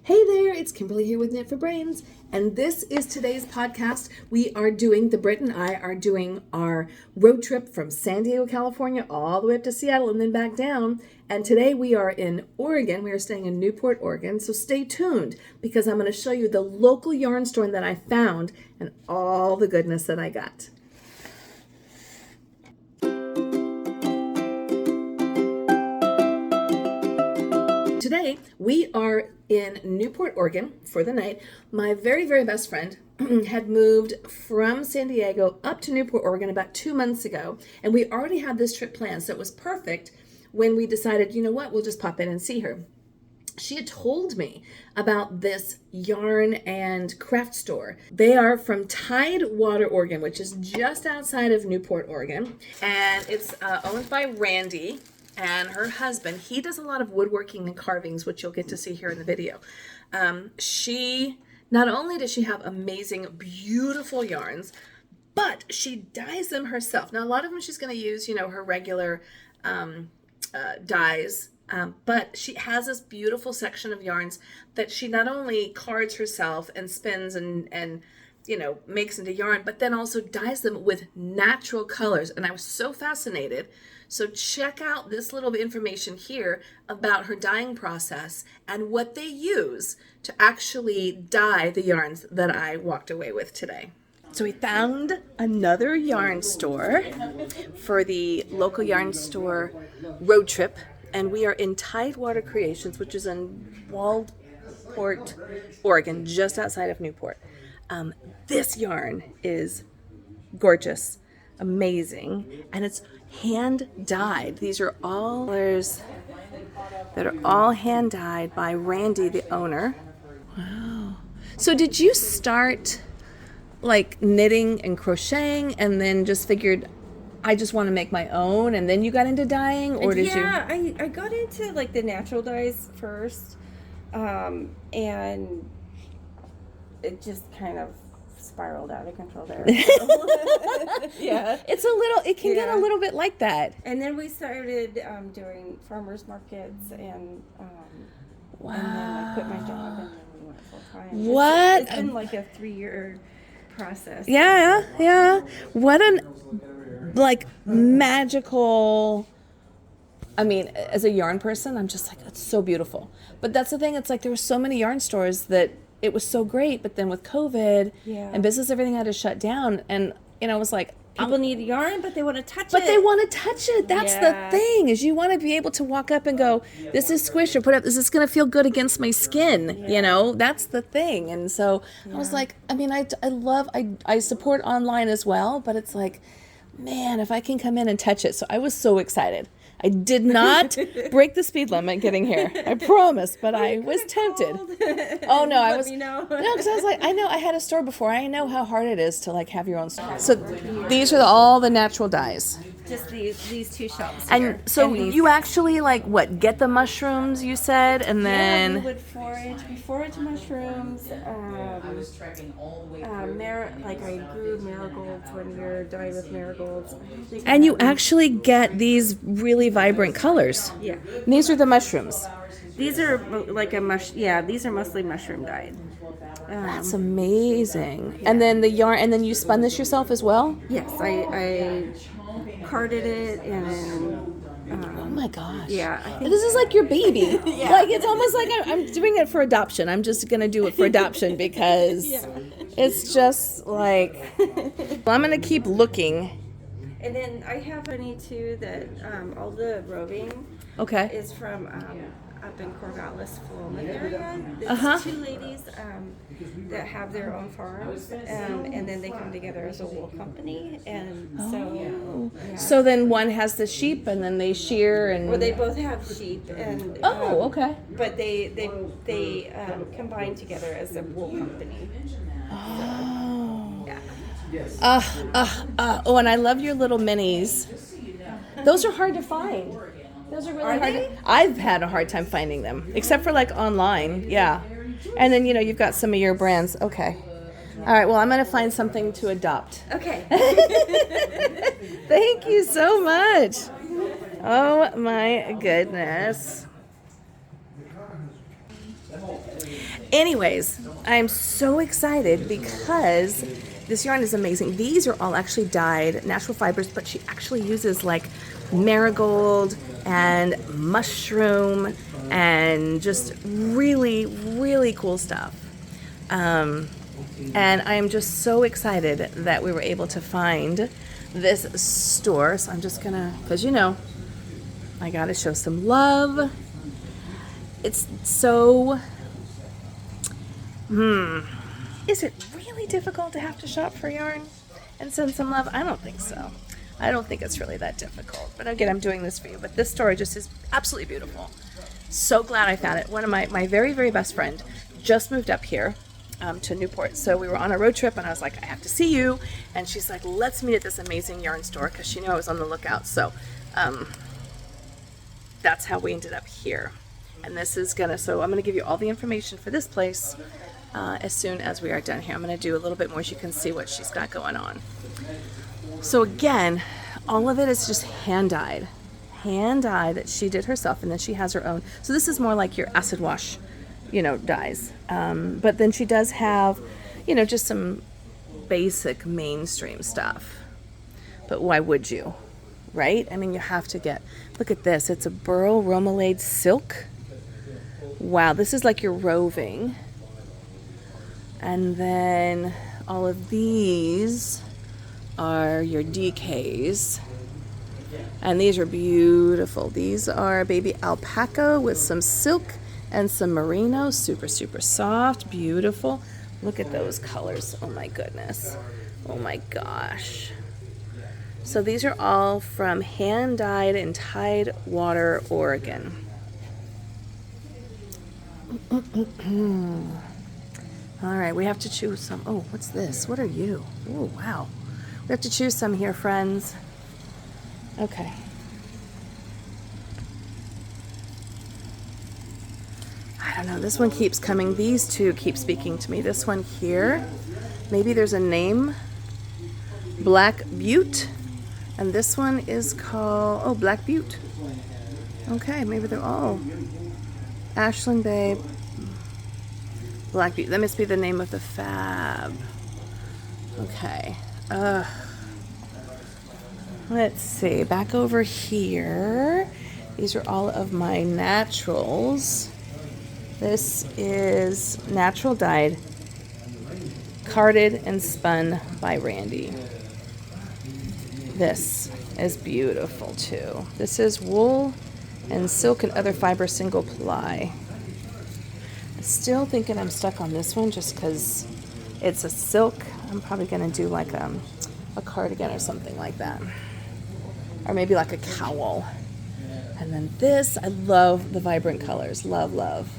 Hey there, it's Kimberly here with Knit for Brains, and this is today's podcast. Britt and I are doing our road trip from San Diego, California, all the way up to Seattle and then back down. And today we are in Oregon. We are staying in Newport, Oregon, so stay tuned because I'm going to show you the local yarn store that I found and all the goodness that I got. Today, we are in Newport, Oregon for the night. My very, very best friend had moved from San Diego up to Newport, Oregon about 2 months ago, and we already had this trip planned, so it was perfect when we decided, you know what, we'll just pop in and see her. She had told me about this yarn and craft store. They are from Tidewater, Oregon, which is just outside of Newport, Oregon, and it's owned by Randi and her husband. He does a lot of woodworking and carvings, which you'll get to see here in the video. Not only does she have amazing, beautiful yarns, but she dyes them herself. Now, a lot of them she's going to use, her regular dyes, but she has this beautiful section of yarns that she not only cards herself and spins and makes into yarn, but then also dyes them with natural colors. And I was so fascinated. So check out this little bit of information here about her dyeing process and what they use to actually dye the yarns that I walked away with today. So we found another yarn store for the local yarn store road trip, and we are in Tidewater Creations, which is in Waldport, Oregon, just outside of Newport. This yarn is gorgeous, amazing, and it's hand dyed. These are all colors that are all hand dyed by Randi, the owner. Wow. So did you start like knitting and crocheting and then just figured I just want to make my own and then you got into dyeing, or did you? Yeah, I got into like the natural dyes first, and it just kind of spiraled out of control there. Yeah, It can get a little bit like that. And then we started doing farmers markets, and Wow. and then I quit my job and then we went full time. What? It's been like a 3-year process. Yeah. What an magical. I mean, as a yarn person, I'm just like, it's so beautiful. But that's the thing. It's like there were so many yarn stores that it was so great, but then with COVID and business, everything had to shut down. And, it was like, people need yarn, but they want to touch it. But they want to touch it. That's the thing, is you want to be able to walk up and go, this is squish, or put up, this is going to feel good against my skin. That's the thing. And so I was like, I support online as well, but it's like, man, if I can come in and touch it. So I was so excited. I did not break the speed limit getting here. I promise, but I was tempted. Oh no, I was no, because I was like, I know I had a store before. I know how hard it is to like have your own store. So these are all the natural dyes. Just these two shelves. And here. so And you actually get the mushrooms, you said, and then we would forage mushrooms. I grew marigolds one year, dyed with marigolds. And you actually get these really vibrant colors. Yeah. And these are the mushrooms. These are these are mostly mushroom dyed. That's amazing. Yeah. And then the yarn, and then you spun this yourself as well? Yes, I carded it and then. Oh my gosh. Yeah. This is like your baby. Yeah. Like it's almost like I'm doing it for adoption. I'm just going to do it for adoption because it's just like, well, I'm going to keep looking. And then I have any too that all the roving is from up in Corvallis, Philomath area. There's 2 ladies that have their own farms, and then they come together as a wool company, and so then one has the sheep, and then they shear, and well, they both have sheep, and but they combine together as a wool company. Oh, yeah. Oh, and I love your little minis. Those are hard to find. Those are really hard. I've had a hard time finding them, except for like online. Yeah. And then, you've got some of your brands. Okay. All right. Well, I'm going to find something to adopt. Okay. Thank you so much. Oh, my goodness. Anyways, I'm so excited because this yarn is amazing. These are all actually dyed natural fibers, but she actually uses like marigold and mushroom and just really, really cool stuff. And I am just so excited that we were able to find this store. So I'm just gonna, because you know, I gotta show some love. It's so, is it really difficult to have to shop for yarn and send some love? I don't think so. I don't think it's really that difficult. But again, I'm doing this for you. But this store just is absolutely beautiful. So glad I found it. One of my very, very best friend just moved up here to Newport. So we were on a road trip and I was like, I have to see you. And she's like, let's meet at this amazing yarn store because she knew I was on the lookout. So that's how we ended up here. And this is so I'm gonna give you all the information for this place as soon as we are done here. I'm gonna do a little bit more so you can see what she's got going on. So again, all of it is just hand dyed that she did herself, and then she has her own. So this is more like your acid wash, dyes. But then she does have, just some basic mainstream stuff. But why would you, right? I mean, you have to look at this. It's a burl romalade silk. Wow, this is like your roving. And then all of these are your DKs. And these are beautiful. These are baby alpaca with some silk and some merino. Super, super soft, beautiful. Look at those colors. Oh my goodness. Oh my gosh. So these are all from hand dyed in Tidewater, Oregon. All right, we have to choose some. Oh, what's this? What are you? Oh, wow. We have to choose some here, friends. Okay. I don't know. This one keeps coming. These two keep speaking to me. This one here, maybe there's a name. Black Butte. And this one is called, Black Butte. Okay, maybe they're all Ashland Bay, Black Butte. That must be the name of the fab. Okay. Let's see. Back over here. These are all of my naturals. This is natural dyed, carded and spun by Randi. This is beautiful too. This is wool and silk and other fiber single ply. I'm still thinking I'm stuck on this one just because it's a silk. I'm probably going to do like a cardigan or something like that. Or maybe like a cowl. And then this, I love the vibrant colors. Love, love.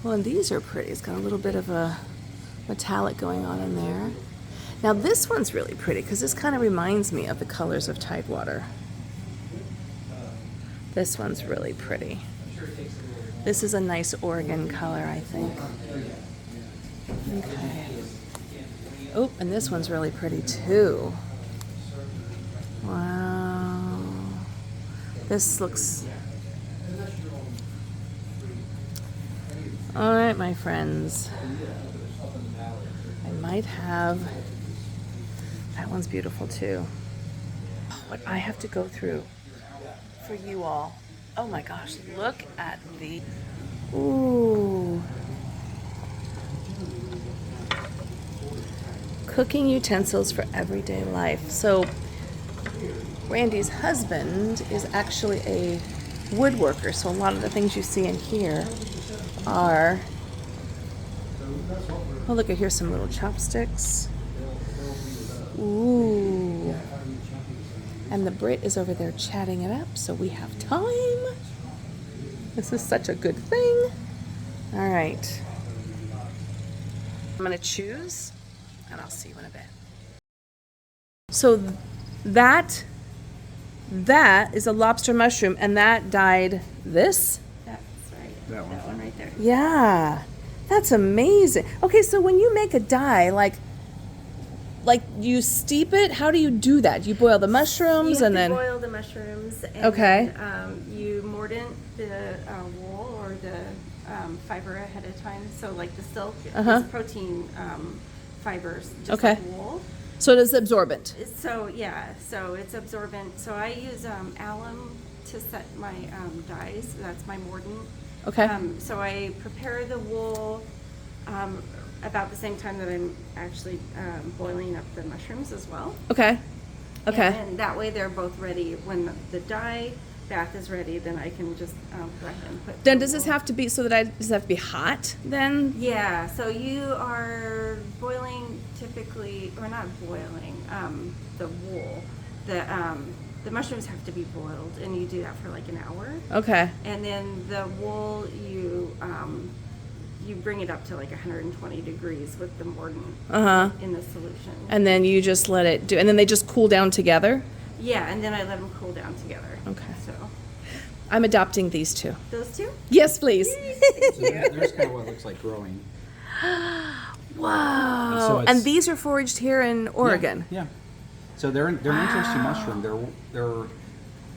Well, and these are pretty. It's got a little bit of a metallic going on in there. Now this one's really pretty because this kind of reminds me of the colors of Tidewater. This one's really pretty. This is a nice Oregon color, I think. Okay. Oh, and this one's really pretty too. Wow. This looks... All right, my friends. I might have... That one's beautiful too. What I have to go through for you all. Oh my gosh, look at the... Ooh. Cooking utensils for everyday life. So Randi's husband is actually a woodworker, so a lot of the things you see in here are... Oh, look, here's some little chopsticks. Ooh. And the Brit is over there chatting it up, so we have time. This is such a good thing. All right. I'm going to choose, and I'll see you in a bit. So that is a lobster mushroom, and that dyed this? That's right. That one right there. Yeah. That's amazing. Okay, so when you make a dye, like you steep it, how do you do that? You boil the mushrooms you and then boil the mushrooms and okay. then, you mordant the wool or the fiber ahead of time. So like the silk is protein fibers, just like wool. So it is absorbent. So yeah, so it's absorbent. So I use alum to set my dyes. That's my mordant. Okay. So I prepare the wool about the same time that I'm actually boiling up the mushrooms as well. Okay. Okay. And that way they're both ready. When the dye bath is ready, then I can just go ahead and put. Then does this have to be does it have to be hot then? Yeah. So you are boiling typically, or not boiling, the wool. The mushrooms have to be boiled, and you do that for like an hour. Okay. And then the wool, you bring it up to like 120 degrees with the mordant in the solution. And then you just let it do, and then they just cool down together? Yeah, and then I let them cool down together. Okay. So I'm adopting these two. those two? Yes, please. So there's kind of what it looks like growing. Wow. And these are foraged here in Oregon? Yeah. So they're an interesting mushroom.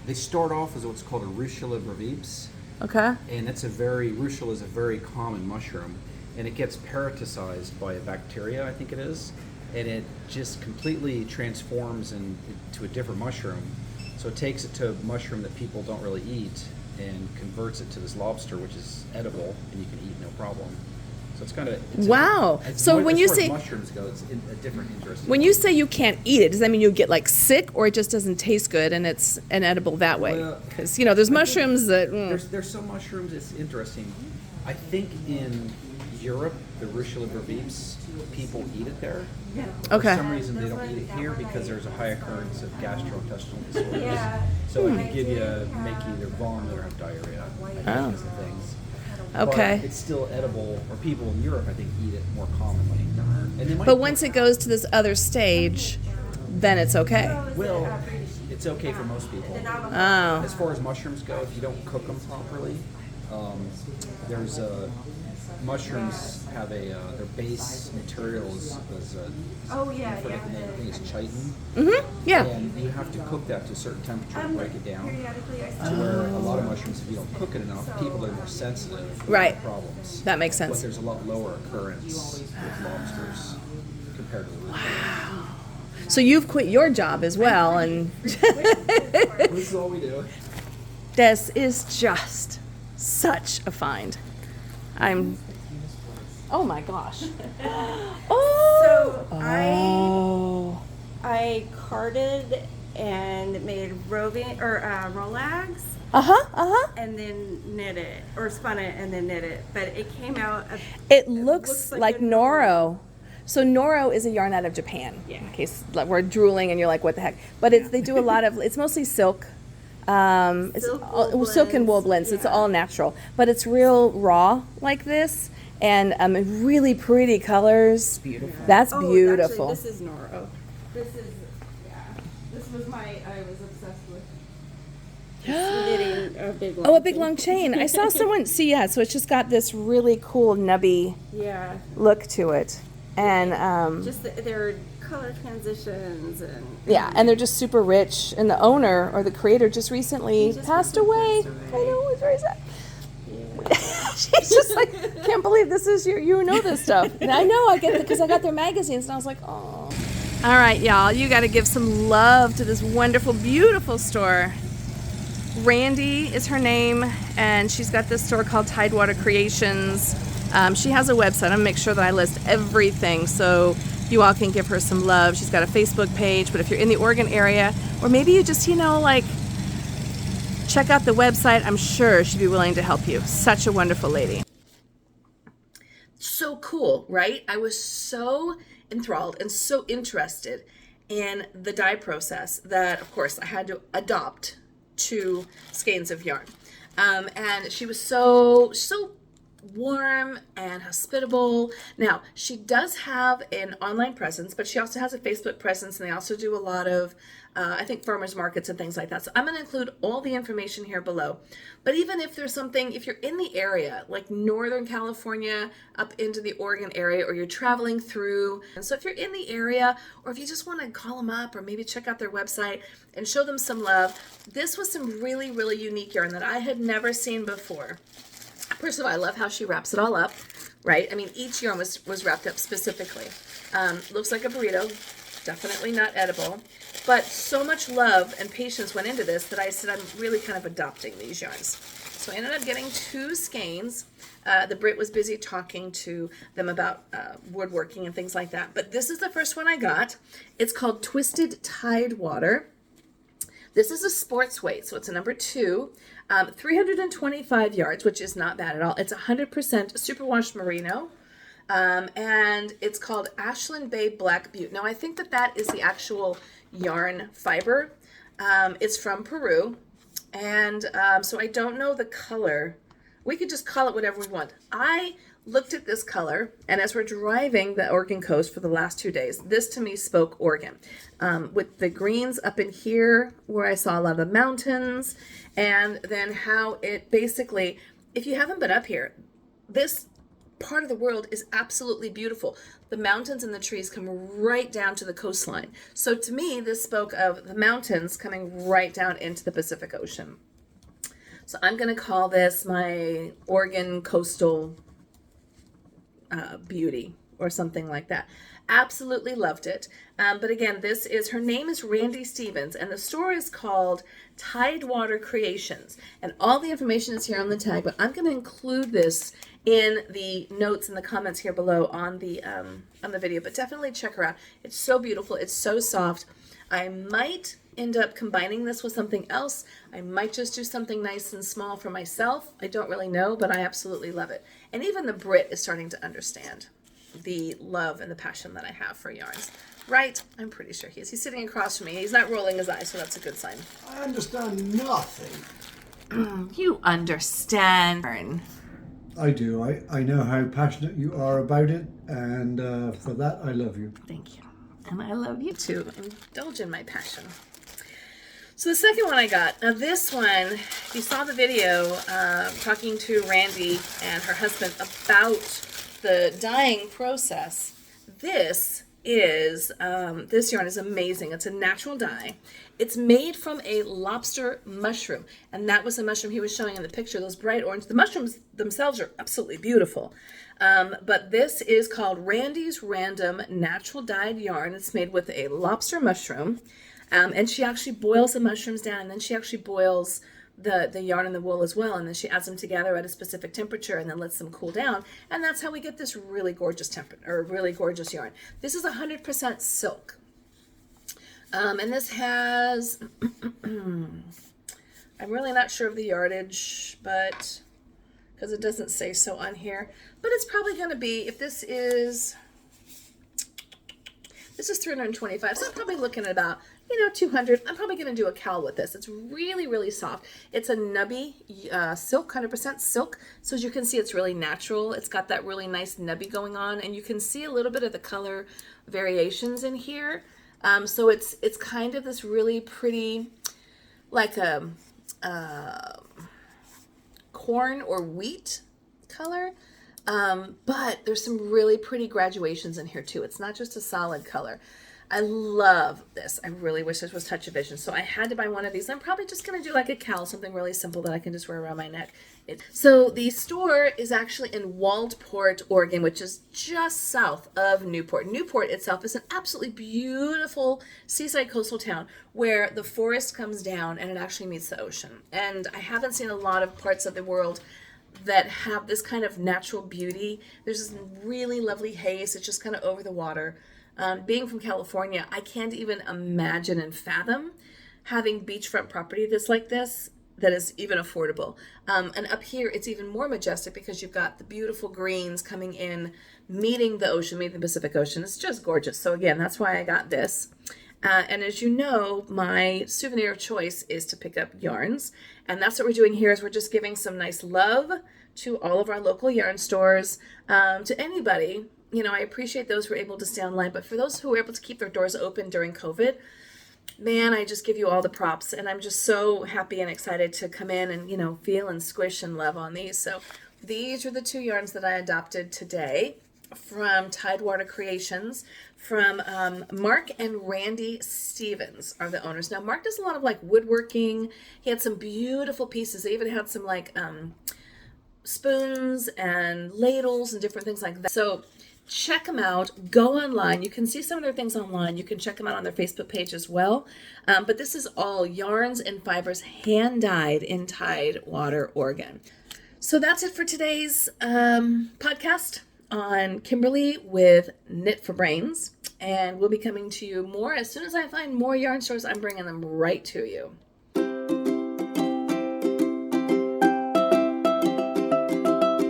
They start off as what's called a Russula brevis. Okay. And Russula is a very common mushroom, and it gets parasiticized by a bacteria, I think it is, and it just completely transforms into a different mushroom. So it takes it to a mushroom that people don't really eat and converts it to this lobster, which is edible and you can eat no problem. So it's kind of wow. So when you say mushrooms go, it's a different interesting. When you say you can't eat it, does that mean you get like sick, or it just doesn't taste good and it's inedible that way? Because there's mushrooms that there's some mushrooms. It's interesting. I think in Europe, the Russula brevis, people eat it there. Yeah. Okay. For some reason, they don't eat it here because there's a high occurrence of gastrointestinal disorders. Yeah. So it can make you either vomit or have diarrhea. I think is the things. Okay. But it's still edible, or people in Europe, I think, eat it more commonly. And they might But once it goes to this other stage, then it's okay. Well, it's okay for most people. Oh. As far as mushrooms go, if you don't cook them properly, there's mushrooms have their base materials is I forget the name. I think it's chitin. Yeah. And you have to cook that to a certain temperature to break it down. To where a lot of mushrooms, if you don't cook it enough, people that are more sensitive Right. have problems. That makes But sense. there's a lot lower occurrence with lobsters compared to the wow. So you've quit your job as well, and This is all we do. this is just such a find. Oh my gosh. Oh. So I carded and made rollags. And then knit it, or spun it and then knit it. But it came out. It looks like a Noro. So Noro is a yarn out of Japan. Yeah. In case like, we're drooling and you're like, what the heck? But they do a lot of. It's mostly silk. It's silk and wool blends. Yeah. It's all natural, but it's real raw like this, and really pretty colors. Beautiful. That's Oh, beautiful. Actually, this is Noro. This was I was obsessed with. Knitting a big long Oh, a big long chain. I saw someone see. Yeah, so it's just got this really cool nubby Yeah. look to it, and Just their color transitions and. yeah, and they're just super rich. And the owner or the creator just recently passed away. I know, it's very sad. She's just like, can't believe this is you know this stuff. And I know, I get it because I got their magazines, and I was like, oh. All right, y'all, you got to give some love to this wonderful, beautiful store. Randi is her name, and she's got this store called Tidewater Creations. She has a website. I'm gonna make sure that I list everything so you all can give her some love. She's got a Facebook page, but if you're in the Oregon area, or maybe you just, check out the website, I'm sure she'd be willing to help you. Such a wonderful lady. So cool, right? I was so enthralled and so interested in the dye process that, of course, I had to adopt 2 skeins of yarn. And she was so warm and hospitable. Now, she does have an online presence, but she also has a Facebook presence, and they also do a lot of, I think, farmers markets and things like that. So I'm going to include all the information here below. But even if there's something, if you're in the area, like Northern California up into the Oregon area, or you're traveling through, and so if you're in the area, or if you just want to call them up or maybe check out their website and show them some love, this was some really, really unique yarn that I had never seen before. First of all, I love how she wraps it all up, right? I mean, each yarn was wrapped up specifically. Looks like a burrito, definitely not edible, but so much love and patience went into this that I said I'm really kind of adopting these yarns. So I ended up getting 2 skeins. The Brit was busy talking to them about woodworking and things like that, but this is the first one I got. It's called Twisted Tidewater. This is a sports weight, so it's a number 2, 325 yards, which is not bad at all. It's 100% superwash merino, and it's called Ashland Bay Black Butte. Now, I think that is the actual yarn fiber. It's from Peru, and so I don't know the color. We could just call it whatever we want. I looked at this color, and as we're driving the Oregon coast for the last 2 days, this to me spoke Oregon. With the greens up in here where I saw a lot of the mountains, and then how it basically, if you haven't been up here, this part of the world is absolutely beautiful. The mountains and the trees come right down to the coastline. So to me, this spoke of the mountains coming right down into the Pacific Ocean. So I'm going to call this my Oregon coastal beauty or something like that. Absolutely loved it. But again, her name is Randi Stevens, and the store is called Tidewater Creations. And all the information is here on the tag, but I'm going to include this in the notes and the comments here below on the video. But definitely check her out. It's so beautiful. It's so soft. I might end up combining this with something else. I might just do something nice and small for myself. I don't really know, but I absolutely love it. And even the Brit is starting to understand the love and the passion that I have for yarns. Right? I'm pretty sure he is. He's sitting across from me. He's not rolling his eyes, so that's a good sign. I understand nothing. You understand. I do. I know how passionate you are about it, and for that, I love you. Thank you. And I love you too. Indulge in my passion. So the second one I got, now this one, if you saw the video talking to Randi and her husband about the dyeing process, this yarn is amazing. It's a natural dye. It's made from a lobster mushroom, and that was the mushroom he was showing in the picture, those bright orange. The mushrooms themselves are absolutely beautiful. But this is called Randi's Random Natural Dyed Yarn. It's made with a lobster mushroom, and she actually boils the mushrooms down, and then she actually boils the yarn and the wool as well, and then she adds them together at a specific temperature and then lets them cool down, and that's how we get this really gorgeous really gorgeous yarn. This is 100% silk, and this has I'm really not sure of the yardage, but because it doesn't say so on here, but it's probably going to be, if this is 325, so I'm probably looking at about 200. I'm probably going to do a cowl with this. It's really, really soft. It's a nubby silk, 100% silk. So as you can see, it's really natural. It's got that really nice nubby going on, and you can see a little bit of the color variations in here. So it's kind of this really pretty, like a corn or wheat color. But there's some really pretty graduations in here too. It's not just a solid color. I love this. I really wish this was Touch of Vision. So I had to buy one of these. I'm probably just going to do like a cowl, something really simple that I can just wear around my neck. So the store is actually in Waldport, Oregon, which is just south of Newport. Newport itself is an absolutely beautiful seaside coastal town where the forest comes down and it actually meets the ocean. And I haven't seen a lot of parts of the world that have this kind of natural beauty. There's this really lovely haze. It's just kind of over the water. Being from California, I can't even imagine and fathom having beachfront property like this that is even affordable. And up here, it's even more majestic because you've got the beautiful greens coming in, meeting the ocean, meeting the Pacific Ocean. It's just gorgeous. So again, that's why I got this. And as you know, my souvenir of choice is to pick up yarns. And that's what we're doing here, is we're just giving some nice love to all of our local yarn stores, to anybody. I appreciate those who are able to stay online, but for those who were able to keep their doors open during COVID, man, I just give you all the props, and I'm just so happy and excited to come in and, feel and squish and love on these. So these are the 2 yarns that I adopted today from Tidewater Creations, from Mark and Randi Stevens are the owners. Now, Mark does a lot of woodworking. He had some beautiful pieces. They even had some spoons and ladles and different things like that. So check them out. Go online. You can see some of their things online. You can check them out on their Facebook page as well. But this is all yarns and fibers hand dyed in Tidewater, Oregon. So that's it for today's podcast on Kimberly with Knit for Brains. And we'll be coming to you more as soon as I find more yarn stores. I'm bringing them right to you.